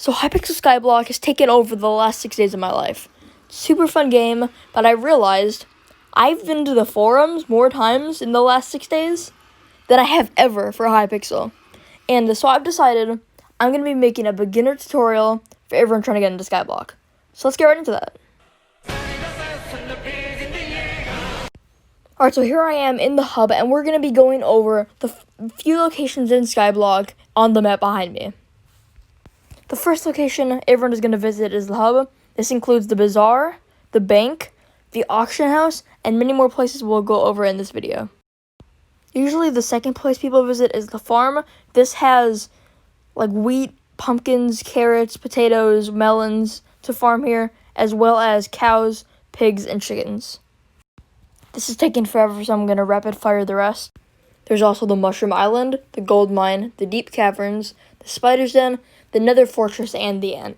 So Hypixel Skyblock has taken over the last 6 days of my life. Super fun game, but I realized I've been to the forums more times in the last 6 days than I have ever for Hypixel. And so I've decided I'm going to be making a beginner tutorial for everyone trying to get into Skyblock. So let's get right into that. Alright, so here I am in the hub, and we're going to be going over the few locations in Skyblock on the map behind me. The first location everyone is going to visit is the hub. This includes the bazaar, the bank, the auction house, and many more places we'll go over in this video. Usually the second place people visit is the farm. This has like wheat, pumpkins, carrots, potatoes, melons to farm here, as well as cows, pigs, and chickens. This is taking forever, so I'm going to rapid fire the rest. There's also the Mushroom Island, the Gold Mine, the Deep Caverns, the Spider's Den, the Nether Fortress, and the End.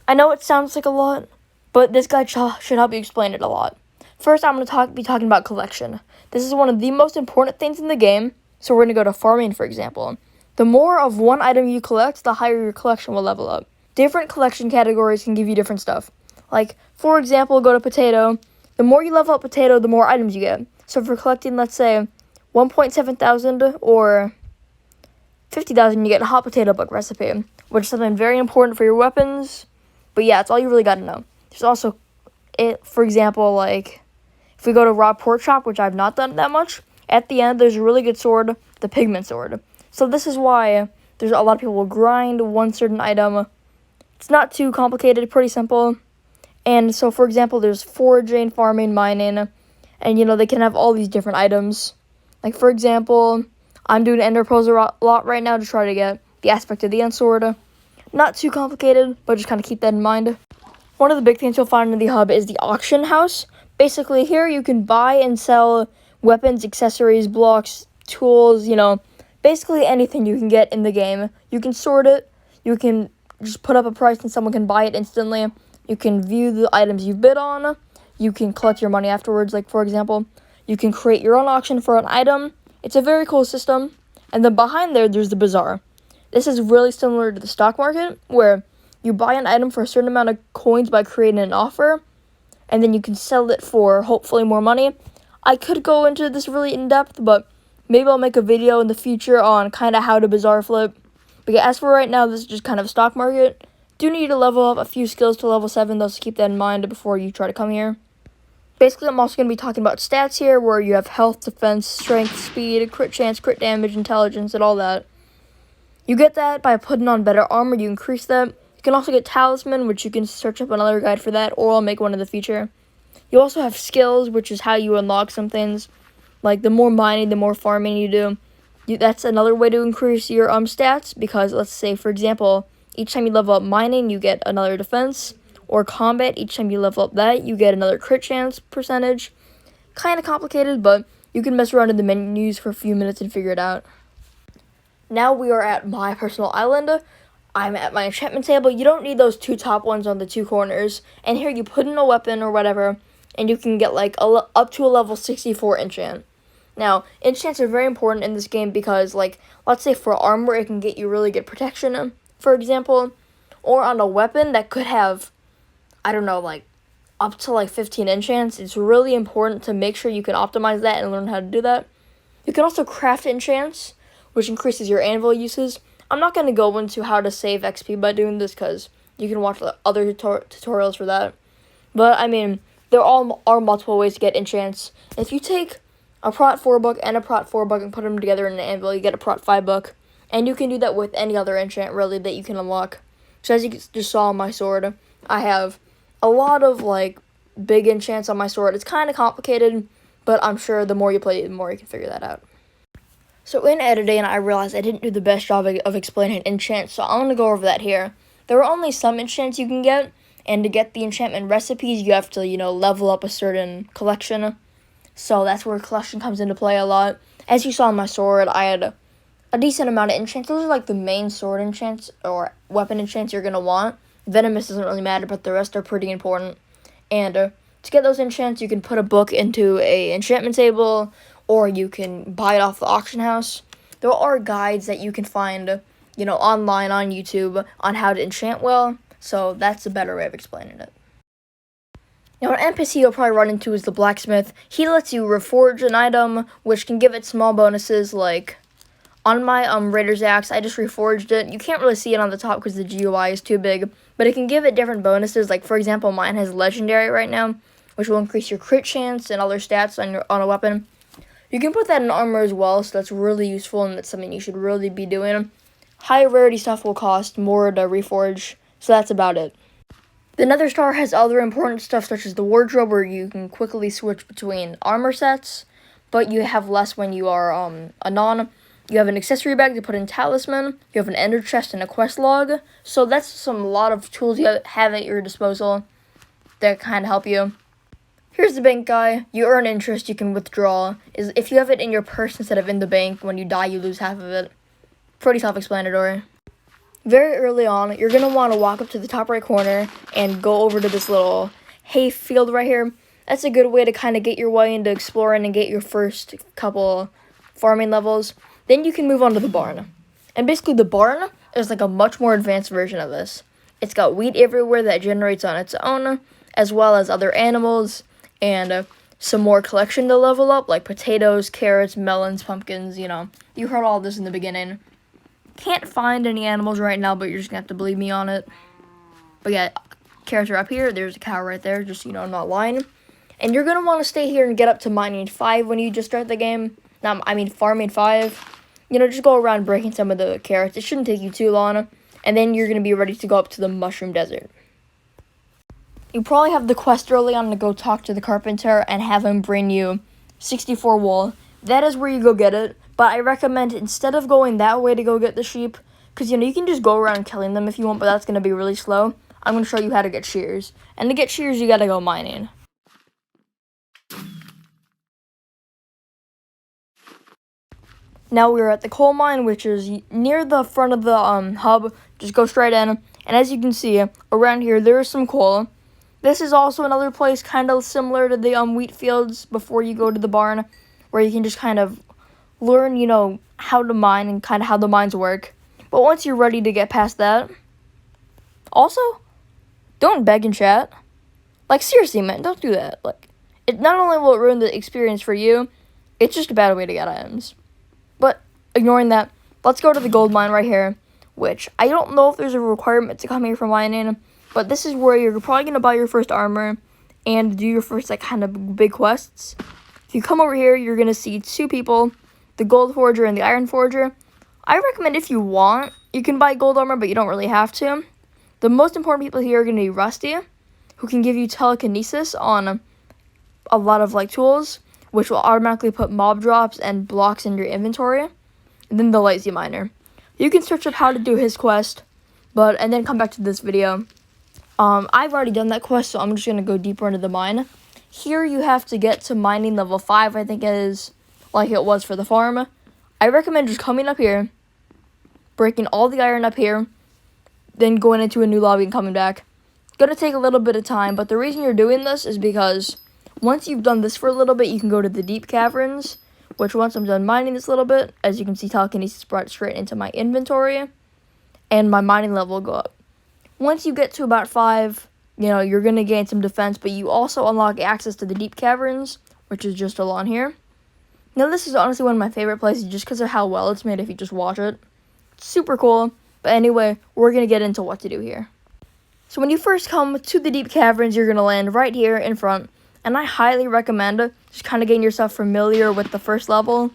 I know it sounds like a lot, but this guide should help you explain it a lot. First, I'm going to be talking about collection. This is one of the most important things in the game, so we're going to go to farming, for example. The more of one item you collect, the higher your collection will level up. Different collection categories can give you different stuff. Like, for example, go to potato. The more you level up potato, the more items you get. So if you're collecting, let's say, 1.7 thousand or 50,000, you get a hot potato book recipe, which is something very important for your weapons. But yeah, it's all you really got to know. There's also, for example, like, if we go to raw pork chop, which I've not done that much, at the end, there's a really good sword, the pigment sword. So this is why there's a lot of people will grind one certain item. It's not too complicated, pretty simple. And so, for example, there's foraging, farming, mining, and, they can have all these different items. Like, for example, I'm doing Ender Pearls a lot right now to try to get the aspect of the end sword. Not too complicated, but just kind of keep that in mind. One of the big things you'll find in the hub is the auction house. Basically, here you can buy and sell weapons, accessories, blocks, tools, basically anything you can get in the game. You can sort it. You can just put up a price and someone can buy it instantly. You can view the items you've bid on. You can collect your money afterwards. Like, for example, you can create your own auction for an item. It's a very cool system. And then behind there's the bazaar. This is really similar to the stock market, where you buy an item for a certain amount of coins by creating an offer, and then you can sell it for, hopefully, more money. I could go into this really in-depth, but maybe I'll make a video in the future on kind of how to bazaar flip. But yeah, as for right now, this is just kind of a stock market. Do need to level up a few skills to level 7, though, so keep that in mind before you try to come here. Basically, I'm also going to be talking about stats here, where you have health, defense, strength, speed, crit chance, crit damage, intelligence, and all that. You get that by putting on better armor. You increase that. You can also get talisman, which you can search up another guide for that, or I'll make one in the future. You also have skills, which is how you unlock some things. Like, the more mining, the more farming you do. That's another way to increase your stats, because let's say, for example, each time you level up mining, you get another defense, or combat, each time you level up that, you get another crit chance percentage. Kind of complicated, but you can mess around in the menus for a few minutes and figure it out. Now we are at my personal island. I'm at my enchantment table. You don't need those two top ones on the two corners. And here you put in a weapon or whatever, and you can get like up to a level 64 enchant. Now, enchants are very important in this game because, like, let's say for armor, it can get you really good protection, for example, or on a weapon that could have, I don't know, like, up to, 15 enchants. It's really important to make sure you can optimize that and learn how to do that. You can also craft enchants, which increases your anvil uses. I'm not going to go into how to save XP by doing this because you can watch other tutorials for that. But, I mean, there are multiple ways to get enchants. If you take a Prot 4 book and a Prot 4 book and put them together in an anvil, you get a Prot 5 book. And you can do that with any other enchant, really, that you can unlock. So as you just saw on my sword, I have a lot of, big enchants on my sword. It's kind of complicated, but I'm sure the more you play, the more you can figure that out. So in editing, I realized I didn't do the best job of explaining enchants, so I'm going to go over that here. There are only some enchants you can get, and to get the enchantment recipes, you have to, level up a certain collection. So that's where collection comes into play a lot. As you saw on my sword, I had a decent amount of enchants. Those are the main sword enchants or weapon enchants you're going to want. Venomous doesn't really matter, but the rest are pretty important. And to get those enchants, you can put a book into a enchantment table, or you can buy it off the auction house. There are guides that you can find online on YouTube on how to enchant well. So that's a better way of explaining it. Now, an NPC you'll probably run into is the blacksmith. He lets you reforge an item, which can give it small bonuses, like on my Raider's Axe, I just reforged it. You can't really see it on the top because the GUI is too big, but it can give it different bonuses. Like, for example, mine has Legendary right now, which will increase your crit chance and other stats on a weapon. You can put that in armor as well, so that's really useful, and that's something you should really be doing. High rarity stuff will cost more to reforge, so that's about it. The Nether Star has other important stuff such as the wardrobe, where you can quickly switch between armor sets, but you have less when you are a non. You have an accessory bag to put in talisman, you have an ender chest and a quest log, so that's a lot of tools you have at your disposal that kind of help you. Here's the bank guy. You earn interest you can withdraw. If you have it in your purse instead of in the bank, when you die you lose half of it. Pretty self-explanatory. Very early on, you're going to want to walk up to the top right corner and go over to this little hay field right here. That's a good way to kind of get your way into exploring and get your first couple farming levels. Then you can move on to the barn. And basically the barn is like a much more advanced version of this. It's got wheat everywhere that generates on its own, as well as other animals, and some more collection to level up, like potatoes, carrots, melons, pumpkins, You heard all this in the beginning. Can't find any animals right now, but you're just going to have to believe me on it. But yeah, carrots are up here. There's a cow right there, just, I'm not lying. And you're going to want to stay here and get up to mining 5 when you just start the game. Farming 5. Just go around breaking some of the carrots. It shouldn't take you too long. And then you're going to be ready to go up to the mushroom desert. You probably have the quest early on to go talk to the carpenter and have him bring you 64 wool. That is where you go get it. But I recommend, instead of going that way to go get the sheep, because, you can just go around killing them if you want, but that's going to be really slow. I'm going to show you how to get shears. And to get shears, you got to go mining. Now we're at the coal mine, which is near the front of the hub. Just go straight in. And as you can see, around here, there is some coal. This is also another place kind of similar to the wheat fields before you go to the barn, where you can just kind of learn, how to mine and kind of how the mines work. But once you're ready to get past that, also, don't beg in chat. Like, seriously, man, don't do that. Like, it not only will it ruin the experience for you, it's just a bad way to get items. But ignoring that, let's go to the gold mine right here, which I don't know if there's a requirement to come here for mining, but this is where you're probably going to buy your first armor and do your first, kind of big quests. If you come over here, you're going to see 2 people, the gold forger and the iron forger. I recommend, if you want, you can buy gold armor, but you don't really have to. The most important people here are going to be Rusty, who can give you telekinesis on a lot of, tools, which will automatically put mob drops and blocks in your inventory. And then the lazy miner. You can search up how to do his quest, and then come back to this video. I've already done that quest, so I'm just going to go deeper into the mine. Here you have to get to mining level 5, I think it is, like it was for the farm. I recommend just coming up here, breaking all the iron up here, then going into a new lobby and coming back. It's going to take a little bit of time, but the reason you're doing this is because once you've done this for a little bit, you can go to the deep caverns, which once I'm done mining this a little bit, as you can see, telekinesis brought it straight into my inventory, and my mining level will go up. Once you get to about 5, you're going to gain some defense, but you also unlock access to the deep caverns, which is just along here. Now, this is honestly one of my favorite places just because of how well it's made if you just watch it. It's super cool, but anyway, we're going to get into what to do here. So when you first come to the deep caverns, you're going to land right here in front, and I highly recommend just kind of getting yourself familiar with the first level.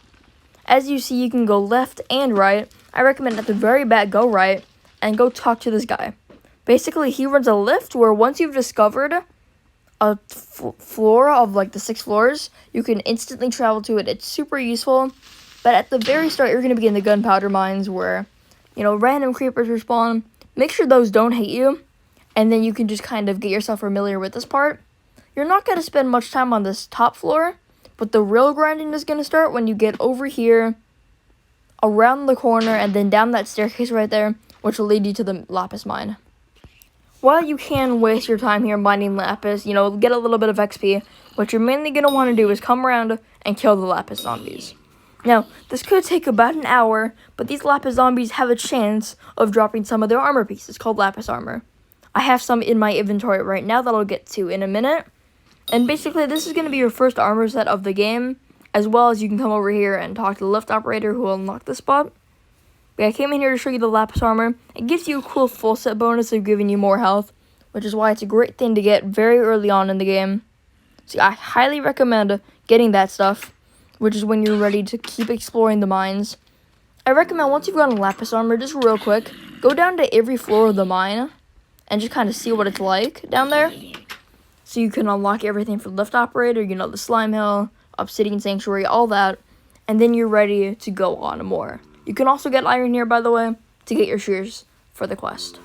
As you see, you can go left and right. I recommend at the very back, go right, and go talk to this guy. Basically, he runs a lift where once you've discovered a floor of the 6 floors, you can instantly travel to it. It's super useful. But at the very start, you're going to be in the gunpowder mines where, random creepers respawn. Make sure those don't hit you. And then you can just kind of get yourself familiar with this part. You're not going to spend much time on this top floor, but the real grinding is going to start when you get over here, around the corner, and then down that staircase right there, which will lead you to the lapis mine. While you can waste your time here mining lapis, get a little bit of XP, what you're mainly going to want to do is come around and kill the lapis zombies. Now, this could take about an hour, but these lapis zombies have a chance of dropping some of their armor pieces called lapis armor. I have some in my inventory right now that I'll get to in a minute. And basically, this is going to be your first armor set of the game, as well as you can come over here and talk to the lift operator who will unlock the spot. But I came in here to show you the lapis armor. It gives you a cool full set bonus of giving you more health, which is why it's a great thing to get very early on in the game. So I highly recommend getting that stuff, which is when you're ready to keep exploring the mines. I recommend once you've gotten lapis armor, just real quick, go down to every floor of the mine and just kind of see what it's like down there. So you can unlock everything for the lift operator, the slime hill, obsidian sanctuary, all that, and then you're ready to go on more. You can also get iron here, by the way, to get your shears for the quest.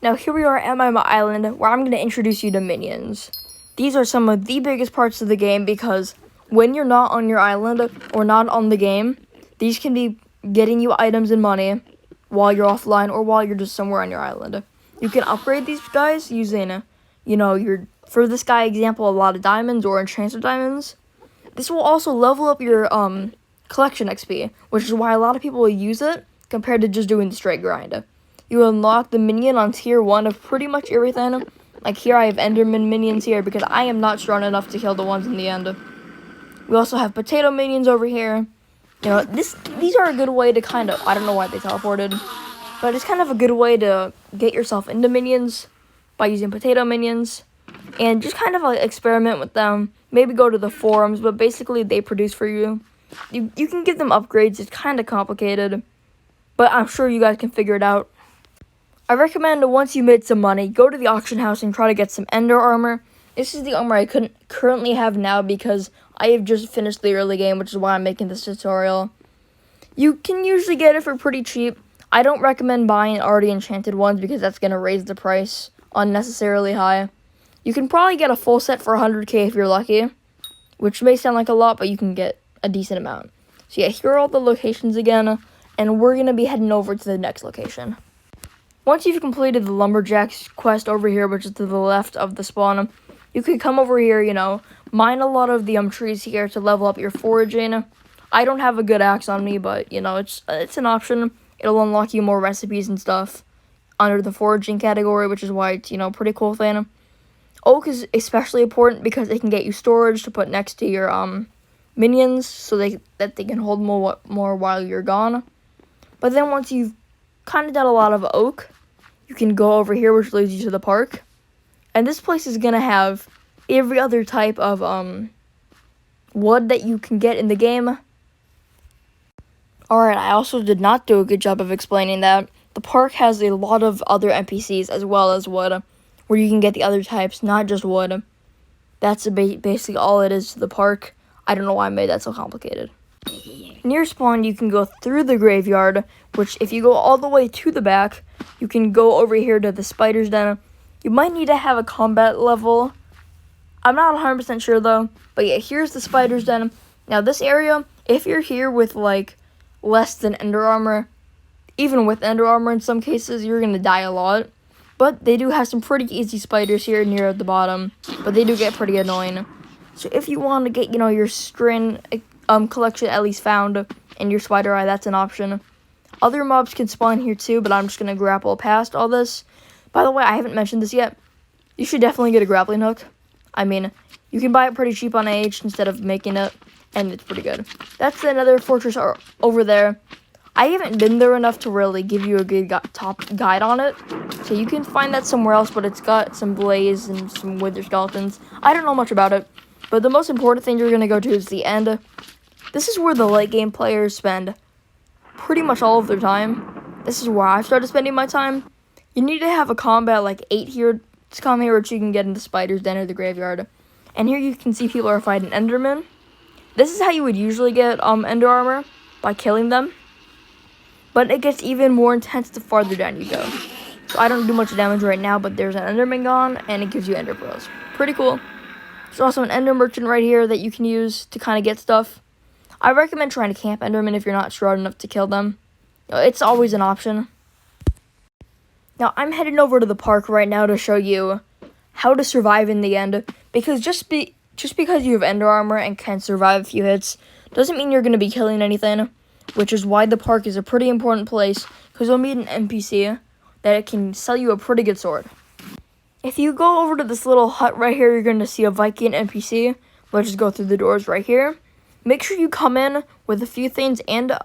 Now here we are at my island, where I'm going to introduce you to minions. These are some of the biggest parts of the game because when you're not on your island or not on the game, these can be getting you items and money while you're offline or while you're just somewhere on your island. You can upgrade these guys using, for this guy example, a lot of diamonds or enchanted diamonds. This will also level up your collection XP, which is why a lot of people will use it compared to just doing the straight grind. You unlock the minion on tier 1 of pretty much everything. Like here I have enderman minions here because I am not strong enough to kill the ones in the end. We also have potato minions over here. These are a good way to kind of, I don't know why they teleported, but it's kind of a good way to get yourself into minions by using potato minions. And just kind of like experiment with them. Maybe go to the forums, but basically they produce for you. You can give them upgrades. It's kind of complicated, but I'm sure you guys can figure it out. I recommend once you made some money, go to the auction house and try to get some ender armor. This is the armor I couldn't currently have now because I have just finished the early game, which is why I'm making this tutorial. You can usually get it for pretty cheap. I don't recommend buying already enchanted ones because that's going to raise the price unnecessarily high. You can probably get a full set for 100k if you're lucky, which may sound like a lot, but you can get a decent amount. So yeah, here are all the locations again, and we're going to be heading over to the next location. Once you've completed the lumberjacks quest over here, which is to the left of the spawn, you can come over here, mine a lot of the trees here to level up your foraging. I don't have a good axe on me, but, it's an option. It'll unlock you more recipes and stuff under the foraging category, which is why it's, pretty cool thing. Oak is especially important because it can get you storage to put next to your minions so that they can hold more while you're gone. But then once you've kind of done a lot of oak, you can go over here, which leads you to the park. And this place is going to have every other type of wood that you can get in the game. Alright, I also did not do a good job of explaining that. The park has a lot of other NPCs as well as wood, where you can get the other types, not just wood. That's basically all it is to the park. I don't know why I made that so complicated. Near spawn, you can go through the graveyard, which if you go all the way to the back, you can go over here to the spider's den. You might need to have a combat level. I'm not 100% sure though, but yeah, here's the spider's den. Now this area, if you're here with like less than ender armor, even with ender armor in some cases, you're gonna die a lot. But they do have some pretty easy spiders here near the bottom, but they do get pretty annoying. So if you want to get, your string collection at least found in your spider eye, that's an option. Other mobs can spawn here too, but I'm just going to grapple past all this. By the way, I haven't mentioned this yet. You should definitely get a grappling hook. I mean, you can buy it pretty cheap on AH instead of making it, and it's pretty good. That's another fortress over there. I haven't been there enough to really give you a good top guide on it. So you can find that somewhere else, but it's got some blaze and some wither skeletons. I don't know much about it, but the most important thing you're going to go to is the end. This is where the late game players spend pretty much all of their time. This is where I've started spending my time. You need to have a combat like 8 here to come here, which you can get into Spider's Den or the Graveyard. And here you can see people are fighting Endermen. This is how you would usually get Ender Armor, by killing them. But it gets even more intense the farther down you go. So I don't do much damage right now, but there's an Enderman gone, and it gives you Ender Pearls. Pretty cool. There's also an Ender Merchant right here that you can use to kind of get stuff. I recommend trying to camp Endermen if you're not strong enough to kill them. It's always an option. Now, I'm heading over to the park right now to show you how to survive in the end. Because just because you have Ender Armor and can survive a few hits Doesn't mean you're going to be killing anything, which is why the park is a pretty important place, because you'll meet an NPC that can sell you a pretty good sword. If you go over to this little hut right here, you're going to see a Viking NPC. Let's just go through the doors right here. Make sure you come in with a few things and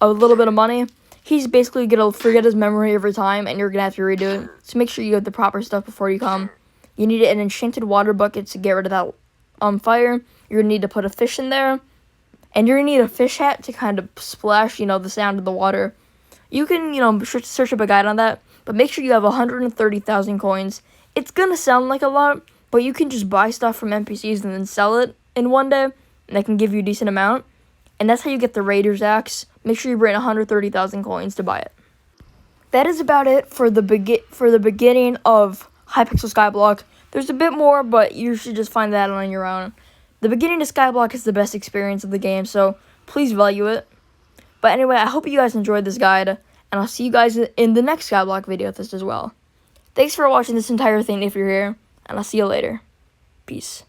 a little bit of money. He's basically going to forget his memory every time, and you're going to have to redo it. So make sure you have the proper stuff before you come. You need an enchanted water bucket to get rid of that fire. You're going to need to put a fish in there. And you're going to need a fish hat to kind of splash, the sound of the water. You can, search up a guide on that. But make sure you have 130,000 coins. It's going to sound like a lot, but you can just buy stuff from NPCs and then sell it in one day. And that can give you a decent amount. And that's how you get the Raider's Axe. Make sure you bring 130,000 coins to buy it. That is about it for the beginning of Hypixel Skyblock. There's a bit more, but you should just find that on your own. The beginning of Skyblock is the best experience of the game, so please value it. But anyway, I hope you guys enjoyed this guide, and I'll see you guys in the next Skyblock video with this as well. Thanks for watching this entire thing if you're here, and I'll see you later. Peace.